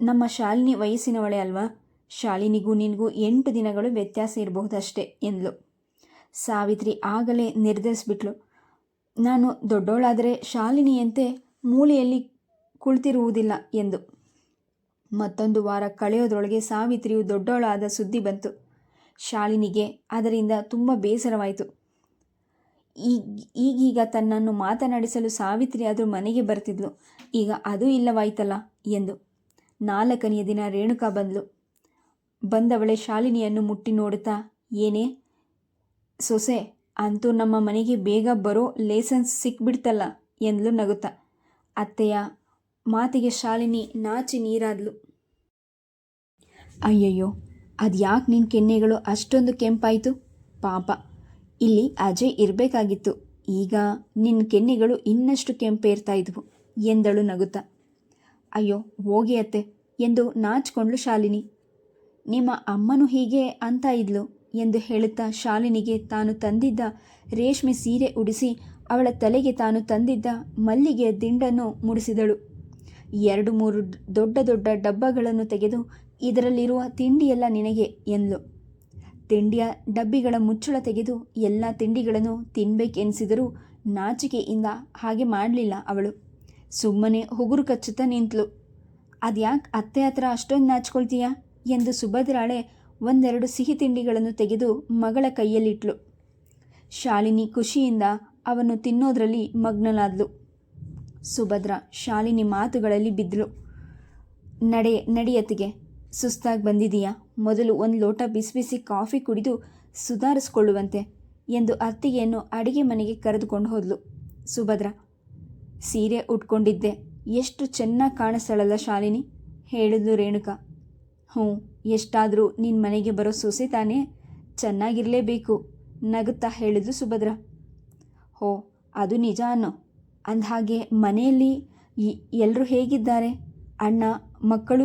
ನಮ್ಮ ಶಾಲಿನಿ ವಯಸ್ಸಿನವಳೆ ಅಲ್ವಾ? ಶಾಲಿನಿಗೂ ನಿನಗೂ 8 ದಿನಗಳು ವ್ಯತ್ಯಾಸ ಇರಬಹುದಷ್ಟೇ ಎಂದ್ಲು. ಸಾವಿತ್ರಿ ಆಗಲೇ ನಿರ್ಧರಿಸ್ಬಿಟ್ಲು. ನಾನು ದೊಡ್ಡವಳಾದರೆ ಶಾಲಿನಿಯಂತೆ ಮೂಲೆಯಲ್ಲಿ ಕುಳಿತಿರುವುದಿಲ್ಲ ಎಂದು. ಮತ್ತೊಂದು ವಾರ ಕಳೆಯೋದ್ರೊಳಗೆ ಸಾವಿತ್ರಿಯು ದೊಡ್ಡವಳಾದ ಸುದ್ದಿ ಬಂತು. ಶಾಲಿನಿಗೆ ಅದರಿಂದ ತುಂಬ ಬೇಸರವಾಯಿತು. ಈಗೀಗ ತನ್ನನ್ನು ಮಾತನಾಡಿಸಲು ಸಾವಿತ್ರಿ ಆದರೂ ಮನೆಗೆ ಬರ್ತಿದ್ಲು. ಈಗ ಅದು ಇಲ್ಲವಾಯ್ತಲ್ಲ ಎಂದು. 4ನೆಯ ದಿನ ರೇಣುಕಾ ಬಂದವಳೆ ಶಾಲಿನಿಯನ್ನು ಮುಟ್ಟಿ ನೋಡುತ್ತಾ, ಏನೇ ಸೊಸೆ, ಅಂತೂ ನಮ್ಮ ಮನೆಗೆ ಬೇಗ ಬರೋ ಲೈಸೆನ್ಸ್ ಸಿಕ್ಬಿಡ್ತಲ್ಲ ಎಂದ್ಲು ನಗುತ್ತಾ. ಅತ್ತೆಯ ಮಾತಿಗೆ ಶಾಲಿನಿ ನಾಚಿ ನೀರಾದ್ಲು. ಅಯ್ಯಯ್ಯೋ, ಅದು ಯಾಕೆ ನಿನ್ನ ಕೆನ್ನೆಗಳು ಅಷ್ಟೊಂದು ಕೆಂಪಾಯಿತು? ಪಾಪ, ಇಲ್ಲಿ ಅಜಯ್ ಇರಬೇಕಾಗಿತ್ತು. ಈಗ ನಿನ್ನ ಕೆನ್ನೆಗಳು ಇನ್ನಷ್ಟು ಕೆಂಪೇರ್ತಾ ಇದ್ವು ಎಂದಳು ನಗುತ್ತಾ. ಅಯ್ಯೋ ಹೋಗಿ ಅತ್ತೆ ಎಂದು ನಾಚಿಕೊಂಡ್ಳು ಶಾಲಿನಿ. ನಿಮ್ಮ ಅಮ್ಮನೂ ಹೀಗೆ ಅಂತ ಇದ್ಲು ಎಂದು ಹೇಳುತ್ತಾ ಶಾಲಿನಿಗೆ ತಾನು ತಂದಿದ್ದ ರೇಷ್ಮೆ ಸೀರೆ ಉಡಿಸಿ ಅವಳ ತಲೆಗೆ ತಾನು ತಂದಿದ್ದ ಮಲ್ಲಿಗೆಯ ದಿಂಡನ್ನು ಮುಡಿಸಿದಳು. 2-3 ದೊಡ್ಡ ದೊಡ್ಡ ಡಬ್ಬಗಳನ್ನು ತೆಗೆದು ಇದರಲ್ಲಿರುವ ತಿಂಡಿಯೆಲ್ಲ ನಿನಗೆ ಎಂದ್ಲು. ತಿಂಡಿಯ ಡಬ್ಬಿಗಳ ಮುಚ್ಚಳ ತೆಗೆದು ಎಲ್ಲ ತಿಂಡಿಗಳನ್ನು ತಿನ್ಬೇಕೆನಿಸಿದರೂ ನಾಚಿಕೆಯಿಂದ ಹಾಗೆ ಮಾಡಲಿಲ್ಲ ಅವಳು. ಸುಮ್ಮನೆ ಹುಗುರು ಕಚ್ಚುತ್ತಾ ನಿಂತಳು. ಅದ್ಯಾಕೆ ಅತ್ತೆ ಹತ್ರ ಅಷ್ಟೊಂದು ನಾಚ್ಕೊಳ್ತೀಯಾ ಎಂದು ಸುಭದ್ರಾಳೆ 1-2 ಸಿಹಿ ತಿಂಡಿಗಳನ್ನು ತೆಗೆದು ಮಗಳ ಕೈಯಲ್ಲಿಟ್ಲು. ಶಾಲಿನಿ ಖುಷಿಯಿಂದ ಅವನ್ನು ತಿನ್ನೋದ್ರಲ್ಲಿ ಮಗ್ನಳಾದ್ಲು. ಸುಭದ್ರ ಶಾಲಿನಿ ಮಾತುಗಳಲ್ಲಿ ಬಿದ್ದಳು. ನಡಿಯತ್ತಿಗೆ, ಸುಸ್ತಾಗಿ ಬಂದಿದೀಯಾ? ಮೊದಲು 1 ಲೋಟ ಬಿಸಿ ಬಿಸಿ ಕಾಫಿ ಕುಡಿದು ಸುಧಾರಿಸ್ಕೊಳ್ಳುವಂತೆ ಎಂದು ಅತ್ತಿಗೆಯನ್ನು ಅಡಿಗೆ ಮನೆಗೆ ಕರೆದುಕೊಂಡು ಹೋದ್ಲು ಸುಭದ್ರ. ಸೀರೆ ಉಟ್ಕೊಂಡಿದ್ದೆ ಎಷ್ಟು ಚೆನ್ನಾಗಿ ಕಾಣಿಸ್ತಾಳಲ್ಲ ಶಾಲಿನಿ, ಹೇಳಿದ್ಲು ರೇಣುಕಾ. ಹ್ಞೂ, ಎಷ್ಟಾದರೂ ನಿನ್ನ ಮನೆಗೆ ಬರೋ ಸೊಸೆ ತಾನೇ, ಚೆನ್ನಾಗಿರಲೇಬೇಕು ನಗುತ್ತಾ ಹೇಳಿದ್ಲು ಸುಭದ್ರ. ಹೋ, ಅದು ನಿಜ ಅನ್ನೋ. ಅಂದಹಾಗೆ ಮನೆಯಲ್ಲಿ ಎಲ್ಲರೂ ಹೇಗಿದ್ದಾರೆ? ಅಣ್ಣ ಮಕ್ಕಳು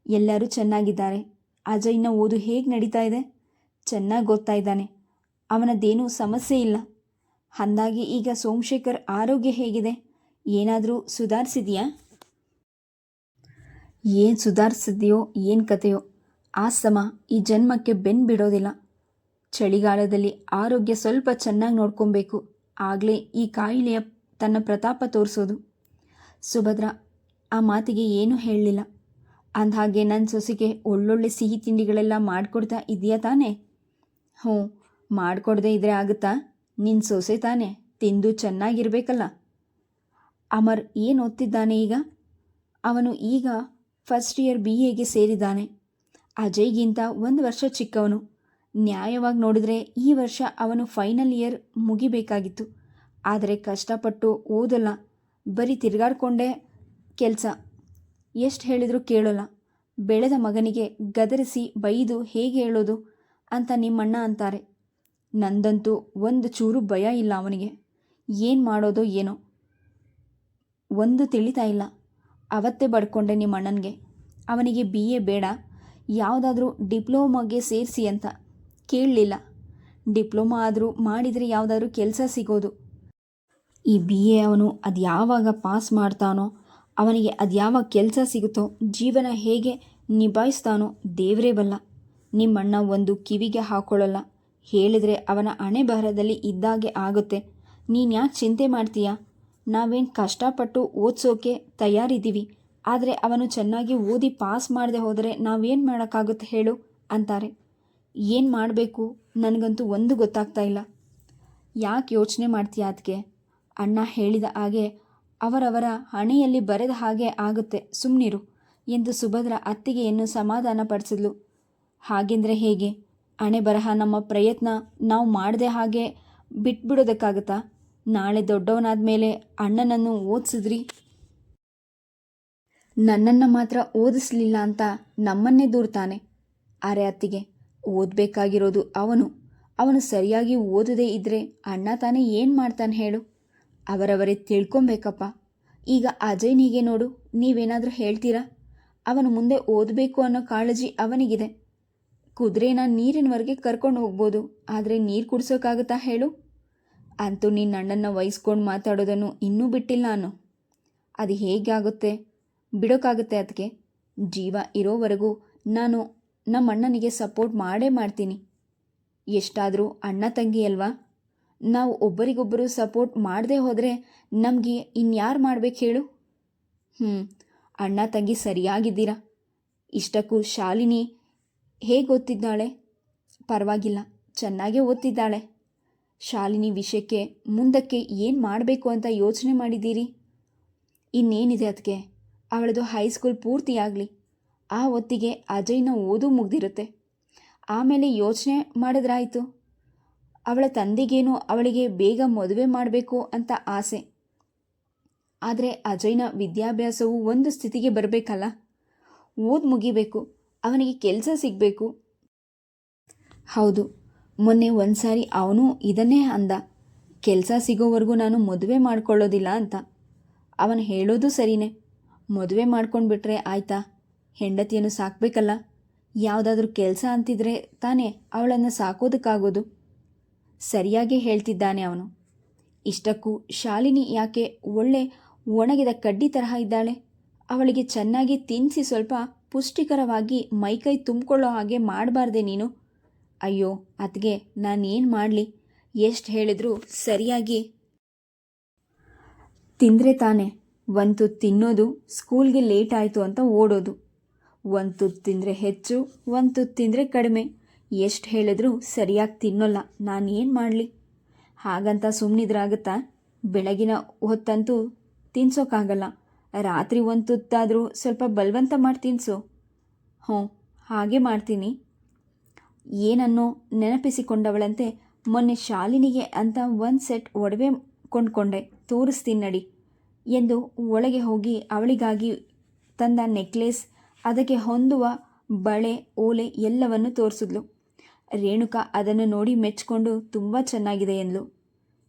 ಎಲ್ಲರೂ ಚೆನ್ನಾಗಿದ್ದಾರೆ. ಅಜಯ್ನ ಓದು ಹೇಗೆ ನಡೀತಾ ಇದೆ? ಚೆನ್ನಾಗಿ ಓದ್ತಾ ಇದ್ದಾನೆ. ಅವನದ್ದೇನೂ ಸಮಸ್ಯೆ ಇಲ್ಲ. ಅಂದಾಗೆ ಈಗ ಸೋಮಶೇಖರ್ ಆರೋಗ್ಯ ಹೇಗಿದೆ? ಏನಾದರೂ ಸುಧಾರಿಸಿದೆಯಾ? ಏನು ಸುಧಾರಿಸಿದೆಯೋ ಏನು ಕತೆಯೋ, ಆ ಸಮ ಈ ಜನ್ಮಕ್ಕೆ ಬೆನ್ನು ಬಿಡೋದಿಲ್ಲ. ಚಳಿಗಾಲದಲ್ಲಿ ಆರೋಗ್ಯ ಸ್ವಲ್ಪ ಚೆನ್ನಾಗಿ ನೋಡ್ಕೊಬೇಕು, ಆಗಲೇ ಈ ಕಾಯಿಲೆಯ ತನ್ನ ಪ್ರತಾಪ ತೋರಿಸೋದು. ಸುಭದ್ರ ಆ ಮಾತಿಗೆ ಏನೂ ಹೇಳಲಿಲ್ಲ. ಅಂದಹಾಗೆ ನನ್ನ ಸೊಸೆಗೆ ಒಳ್ಳೊಳ್ಳೆ ಸಿಹಿ ತಿಂಡಿಗಳೆಲ್ಲ ಮಾಡಿಕೊಡ್ತಾ ಇದೆಯಾ ತಾನೇ? ಹ್ಞೂ, ಮಾಡಿಕೊಡದೆ ಇದ್ರೆ ಆಗುತ್ತಾ? ನಿನ್ನ ಸೊಸೆ ತಾನೇ, ತಿಂದು ಚೆನ್ನಾಗಿರ್ಬೇಕಲ್ಲ. ಅಮರ್ ಏನು ಓದ್ತಿದ್ದಾನೆ ಈಗ? ಅವನು ಈಗ ಫಸ್ಟ್ ಇಯರ್ BAಗೆ ಸೇರಿದ್ದಾನೆ. ಅಜಯ್ಗಿಂತ 1 ವರ್ಷ ಚಿಕ್ಕವನು. ನ್ಯಾಯವಾಗಿ ನೋಡಿದ್ರೆ ಈ ವರ್ಷ ಅವನು ಫೈನಲ್ ಇಯರ್ ಮುಗಿಬೇಕಾಗಿತ್ತು. ಆದರೆ ಕಷ್ಟಪಟ್ಟು ಓದಲ್ಲ, ಬರೀ ತಿರುಗಾಡ್ಕೊಂಡೇ ಕೆಲಸ. ಎಷ್ಟು ಹೇಳಿದರೂ ಕೇಳೋಲ್ಲ. ಬೆಳೆದ ಮಗನಿಗೆ ಗದರಿಸಿ ಬೈದು ಹೇಗೆ ಹೇಳೋದು ಅಂತ ನಿಮ್ಮಣ್ಣ ಅಂತಾರೆ. ನಂದಂತೂ ಒಂದು ಚೂರು ಭಯ ಇಲ್ಲ ಅವನಿಗೆ. ಏನು ಮಾಡೋದೋ ಏನೋ ಒಂದು ತಿಳಿತಾ ಇಲ್ಲ. ಅವತ್ತೇ ಬಡ್ಕೊಂಡೆ ನಿಮ್ಮ ಅಣ್ಣನಿಗೆ, ಅವನಿಗೆ BA ಬೇಡ, ಯಾವುದಾದ್ರೂ ಡಿಪ್ಲೊಮಾಗೆ ಸೇರಿಸಿ ಅಂತ. ಕೇಳಲಿಲ್ಲ. ಡಿಪ್ಲೊಮಾ ಆದರೂ ಮಾಡಿದರೆ ಯಾವುದಾದ್ರೂ ಕೆಲಸ ಸಿಗೋದು. ಈ BA ಅವನು ಅದು ಯಾವಾಗ ಪಾಸ್ ಮಾಡ್ತಾನೋ, ಅವನಿಗೆ ಅದು ಯಾವಾಗ ಕೆಲಸ ಸಿಗುತ್ತೋ, ಜೀವನ ಹೇಗೆ ನಿಭಾಯಿಸ್ತಾನೋ ದೇವರೇ ಬಲ್ಲ. ನಿಮ್ಮಣ್ಣ ಒಂದು ಕಿವಿಗೆ ಹಾಕೊಳ್ಳಲ್ಲ. ಹೇಳಿದರೆ ಅವನ ಹಣೆ ಬರಹದಲ್ಲಿ ಇದ್ದಾಗೆ ಆಗುತ್ತೆ. ನೀನು ಯಾಕೆ ಚಿಂತೆ ಮಾಡ್ತೀಯಾ? ನಾವೇನು ಕಷ್ಟಪಟ್ಟು ಓದಿಸೋಕೆ ತಯಾರಿದ್ದೀವಿ. ಆದರೆ ಅವನು ಚೆನ್ನಾಗಿ ಓದಿ ಪಾಸ್ ಮಾಡದೆ ಹೋದರೆ ನಾವೇನು ಮಾಡೋಕ್ಕಾಗುತ್ತೆ ಹೇಳು ಅಂತಾರೆ. ಏನು ಮಾಡಬೇಕು ನನಗಂತೂ ಒಂದು ಗೊತ್ತಾಗ್ತಾ ಇಲ್ಲ. ಯಾಕೆ ಯೋಚನೆ ಮಾಡ್ತೀಯ ಅದಕ್ಕೆ? ಅಣ್ಣ ಹೇಳಿದ ಹಾಗೆ ಅವರವರ ಹಣೆಯಲ್ಲಿ ಬರೆದ ಹಾಗೆ ಆಗುತ್ತೆ, ಸುಮ್ಮನಿರು ಎಂದು ಸುಭದ್ರ ಅತ್ತಿಗೆಯನ್ನು ಸಮಾಧಾನ ಪಡಿಸಿದ್ಲು. ಹಾಗೆಂದರೆ ಹೇಗೆ? ಹಣೆ ಬರಹ ನಮ್ಮ ಪ್ರಯತ್ನ ನಾವು ಮಾಡದೆ ಹಾಗೆ ಬಿಟ್ಬಿಡೋದಕ್ಕಾಗತ್ತಾ? ನಾಳೆ ದೊಡ್ಡವನಾದ ಮೇಲೆ ಅಣ್ಣನನ್ನು ಓದಿಸಿದ್ರಿ, ನನ್ನನ್ನು ಮಾತ್ರ ಓದಿಸ್ಲಿಲ್ಲ ಅಂತ ನಮ್ಮನ್ನೇ ದೂರ್ತಾನೆ. ಅರೆ ಅತ್ತಿಗೆ, ಓದಬೇಕಾಗಿರೋದು ಅವನು ಸರಿಯಾಗಿ ಓದದೇ ಇದ್ದರೆ ಅಣ್ಣ ತಾನೇ ಏನು ಮಾಡ್ತಾನೆ ಹೇಳು? ಅವರವರೇ ತಿಳ್ಕೊಬೇಕಪ್ಪ. ಈಗ ಅಜಯ್ನಿಗೆ ನೋಡು, ನೀವೇನಾದರೂ ಹೇಳ್ತೀರಾ? ಅವನು ಮುಂದೆ ಓದಬೇಕು ಅನ್ನೋ ಕಾಳಜಿ ಅವನಿಗಿದೆ. ಕುದುರೆನ ನೀರಿನವರೆಗೆ ಕರ್ಕೊಂಡು ಹೋಗ್ಬೋದು, ಆದರೆ ನೀರು ಕುಡಿಸೋಕ್ಕಾಗುತ್ತಾ ಹೇಳು? ಅಂತೂ ನಿನ್ನ ಅಣ್ಣನ ವಹಿಸ್ಕೊಂಡು ಮಾತಾಡೋದನ್ನು ಇನ್ನೂ ಬಿಟ್ಟಿಲ್ಲ ನಾನು. ಅದು ಹೇಗೆ ಆಗುತ್ತೆ? ಬಿಡೋಕ್ಕಾಗುತ್ತೆ ಅದಕ್ಕೆ? ಜೀವ ಇರೋವರೆಗೂ ನಾನು ನಮ್ಮ ಅಣ್ಣನಿಗೆ ಸಪೋರ್ಟ್ ಮಾಡೇ ಮಾಡ್ತೀನಿ. ಎಷ್ಟಾದರೂ ಅಣ್ಣ ತಂಗಿ ಅಲ್ವಾ? ನಾವು ಒಬ್ಬರಿಗೊಬ್ಬರು ಸಪೋರ್ಟ್ ಮಾಡದೆ ಹೋದರೆ ನಮಗೆ ಇನ್ಯಾರು ಮಾಡ್ಬೇಕು ಹೇಳು? ಅಣ್ಣ ತಂಗಿ ಸರಿಯಾಗಿದ್ದೀರಾ. ಇಷ್ಟಕ್ಕೂ ಶಾಲಿನಿ ಹೇಗೆ ಓದ್ತಿದ್ದಾಳೆ? ಪರವಾಗಿಲ್ಲ, ಚೆನ್ನಾಗೇ ಓದ್ತಿದ್ದಾಳೆ. ಶಾಲಿನಿ ವಿಷಯಕ್ಕೆ ಮುಂದಕ್ಕೆ ಏನು ಮಾಡಬೇಕು ಅಂತ ಯೋಚನೆ ಮಾಡಿದ್ದೀರಿ? ಇನ್ನೇನಿದೆ ಅದಕ್ಕೆ, ಅವಳದು ಹೈಸ್ಕೂಲ್ ಪೂರ್ತಿಯಾಗಲಿ. ಆ ಹೊತ್ತಿಗೆ ಅಜಯ್ನ ಓದು ಮುಗ್ದಿರುತ್ತೆ. ಆಮೇಲೆ ಯೋಚನೆ ಮಾಡಿದ್ರಾಯಿತು. ಅವಳ ತಂದೆಗೇನು ಅವಳಿಗೆ ಬೇಗ ಮದುವೆ ಮಾಡಬೇಕು ಅಂತ ಆಸೆ. ಆದರೆ ಅಜಯ್ನ ವಿದ್ಯಾಭ್ಯಾಸವು ಒಂದು ಸ್ಥಿತಿಗೆ ಬರಬೇಕಲ್ಲ, ಓದು ಮುಗಿಬೇಕು. ಅವನಿಗೆ ಕೆಲಸ ಸಿಗಬೇಕು. ಹೌದು, ಮೊನ್ನೆ ಒಂದು ಸಾರಿ ಅವನು ಇದನ್ನೇ ಅಂದ, ಕೆಲಸ ಸಿಗೋವರೆಗೂ ನಾನು ಮದುವೆ ಮಾಡ್ಕೊಳ್ಳೋದಿಲ್ಲ ಅಂತ. ಅವನು ಹೇಳೋದು ಸರಿನೇ. ಮದುವೆ ಮಾಡ್ಕೊಂಡ್ಬಿಟ್ರೆ ಆಯ್ತಾ, ಹೆಂಡತಿಯನ್ನು ಸಾಕಬೇಕಲ್ಲ. ಯಾವುದಾದ್ರೂ ಕೆಲಸ ಅಂತಿದ್ರೆ ತಾನೇ ಅವಳನ್ನು ಸಾಕೋದಕ್ಕಾಗೋದು. ಸರಿಯಾಗಿ ಹೇಳ್ತಿದ್ದಾನೆ ಅವನು. ಇಷ್ಟಕ್ಕೂ ಶಾಲಿನಿ ಯಾಕೆ ಒಳ್ಳೆ ಒಣಗಿದ ಕಡ್ಡಿ ತರಹ ಇದ್ದಾಳೆ? ಅವಳಿಗೆ ಚೆನ್ನಾಗಿ ತಿನ್ನಿಸಿ ಸ್ವಲ್ಪ ಪುಷ್ಟಿಕರವಾಗಿ ಮೈಕೈ ತುಂಬಿಕೊಳ್ಳೋ ಹಾಗೆ ಮಾಡಬಾರ್ದೆ ನೀನು? ಅಯ್ಯೋ ಅತ್ಗೆ, ನಾನೇನು ಮಾಡಲಿ? ಎಷ್ಟು ಹೇಳಿದ್ರೂ ಸರಿಯಾಗಿ ತಿಂದರೆ ತಾನೆ. ಒಂದು ತುತ್ತು ತಿನ್ನೋದು, ಸ್ಕೂಲ್ಗೆ ಲೇಟ್ ಆಯಿತು ಅಂತ ಓಡೋದು. ಒಂದು ತುತ್ತು ತಿಂದರೆ ಹೆಚ್ಚು, ಒಂದು ತುತ್ತು ತಿಂದರೆ ಕಡಿಮೆ. ಎಷ್ಟು ಹೇಳಿದ್ರೂ ಸರಿಯಾಗಿ ತಿನ್ನೋಲ್ಲ. ನಾನೇನು ಮಾಡಲಿ? ಹಾಗಂತ ಸುಮ್ಮನಿದ್ರಾಗುತ್ತಾ? ಬೆಳಗಿನ ಹೊತ್ತಂತೂ ತಿನ್ಸೋಕ್ಕಾಗಲ್ಲ. ರಾತ್ರಿ ಒಂದು ತುತ್ತಾದರೂ ಸ್ವಲ್ಪ ಬಲವಂತ ಮಾಡಿ ತಿನ್ನಿಸು. ಹ್ಞೂ, ಹಾಗೆ ಮಾಡ್ತೀನಿ. ಏನನ್ನೋ ನೆನಪಿಸಿಕೊಂಡವಳಂತೆ ಮೊನ್ನೆ ಶಾಲಿನಿಗೆ ಅಂತ ಒಂದು ಸೆಟ್ ಒಡವೆ ಕೊಂಡ್ಕೊಂಡೆ, ತೋರಿಸ್ತೀನಿ ನಡಿ ಎಂದು ಒಳಗೆ ಹೋಗಿ ಅವಳಿಗಾಗಿ ತಂದ ನೆಕ್ಲೆಸ್, ಅದಕ್ಕೆ ಹೊಂದುವ ಬಳೆ, ಓಲೆ ಎಲ್ಲವನ್ನು ತೋರಿಸಿದ್ಲು. ರೇಣುಕಾ ಅದನ್ನು ನೋಡಿ ಮೆಚ್ಚಿಕೊಂಡು ತುಂಬ ಚೆನ್ನಾಗಿದೆ ಎಂದ್ಲು.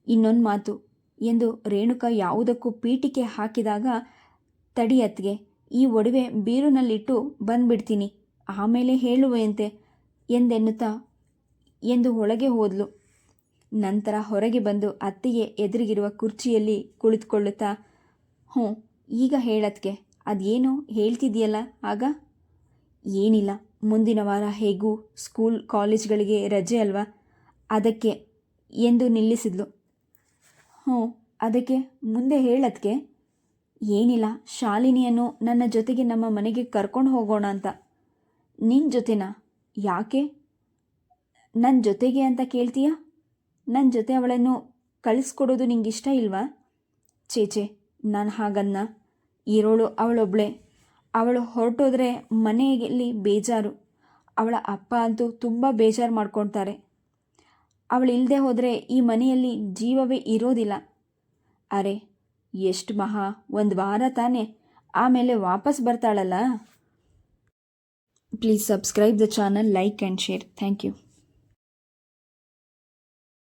ಇನ್ನೊಂದು ಮಾತು ಎಂದು ರೇಣುಕಾ ಯಾವುದಕ್ಕೂ ಪೀಟಿಕೆ ಹಾಕಿದಾಗ, ತಡಿಯತ್ಗೆ, ಈ ಒಡವೆ ಬೀರುನಲ್ಲಿಟ್ಟು ಬಂದ್ಬಿಡ್ತೀನಿ, ಆಮೇಲೆ ಹೇಳುವೆಯಂತೆ ಎಂದೆನ್ನುತ್ತಾ ಎಂದು ಒಳಗೆ ಹೋದ್ಲು. ನಂತರ ಹೊರಗೆ ಬಂದು ಅತ್ತೆಗೆ ಎದುರಿಗಿರುವ ಕುರ್ಚಿಯಲ್ಲಿ ಕುಳಿತುಕೊಳ್ಳುತ್ತಾ, ಹ್ಞೂ ಈಗ ಹೇಳತ್ಗೆ, ಅದೇನು ಹೇಳ್ತಿದೆಯಲ್ಲ ಆಗ? ಏನಿಲ್ಲ, ಮುಂದಿನ ವಾರ ಹೇಗೂ ಸ್ಕೂಲ್ ಕಾಲೇಜ್ಗಳಿಗೆ ರಜೆ ಅಲ್ವಾ, ಅದಕ್ಕೆ ಎಂದು ನಿಲ್ಲಿಸಿದ್ಲು. ಹ್ಞೂ ಅದಕ್ಕೆ ಮುಂದೆ ಹೇಳತ್ಗೆ? ಏನಿಲ್ಲ, ಶಾಲಿನಿಯನ್ನು ನನ್ನ ಜೊತೆಗೆ ನಮ್ಮ ಮನೆಗೆ ಕರ್ಕೊಂಡು ಹೋಗೋಣ ಅಂತ. ನಿನ್ನ ಜೊತೆನಾ? ಯಾಕೆ ನನ್ನ ಜೊತೆಗೆ ಅಂತ ಕೇಳ್ತೀಯ? ನನ್ನ ಜೊತೆ ಅವಳನ್ನು ಕಳಿಸ್ಕೊಡೋದು ನಿಂಗಿಷ್ಟ ಇಲ್ವಾ? ಚೇಚೆ, ನಾನು ಹಾಗನ್ನ. ಇರೋಳು ಅವಳೊಬ್ಳೆ. ಅವಳು ಹೊರಟೋದ್ರೆ ಮನೆಯಲ್ಲಿ ಬೇಜಾರು. ಅವಳ ಅಪ್ಪ ಅಂತೂ ತುಂಬ ಬೇಜಾರು ಮಾಡ್ಕೊಳ್ತಾರೆ. ಅವಳಿಲ್ಲದೆ ಹೋದರೆ ಈ ಮನೆಯಲ್ಲಿ ಜೀವವೇ ಇರೋದಿಲ್ಲ. ಅರೆ ಎಷ್ಟು ಮಹಾ, ಒಂದು ವಾರ ತಾನೇ, ಆಮೇಲೆ ವಾಪಸ್ ಬರ್ತಾಳಲ್ಲ. Please subscribe the channel, like and share. Thank you.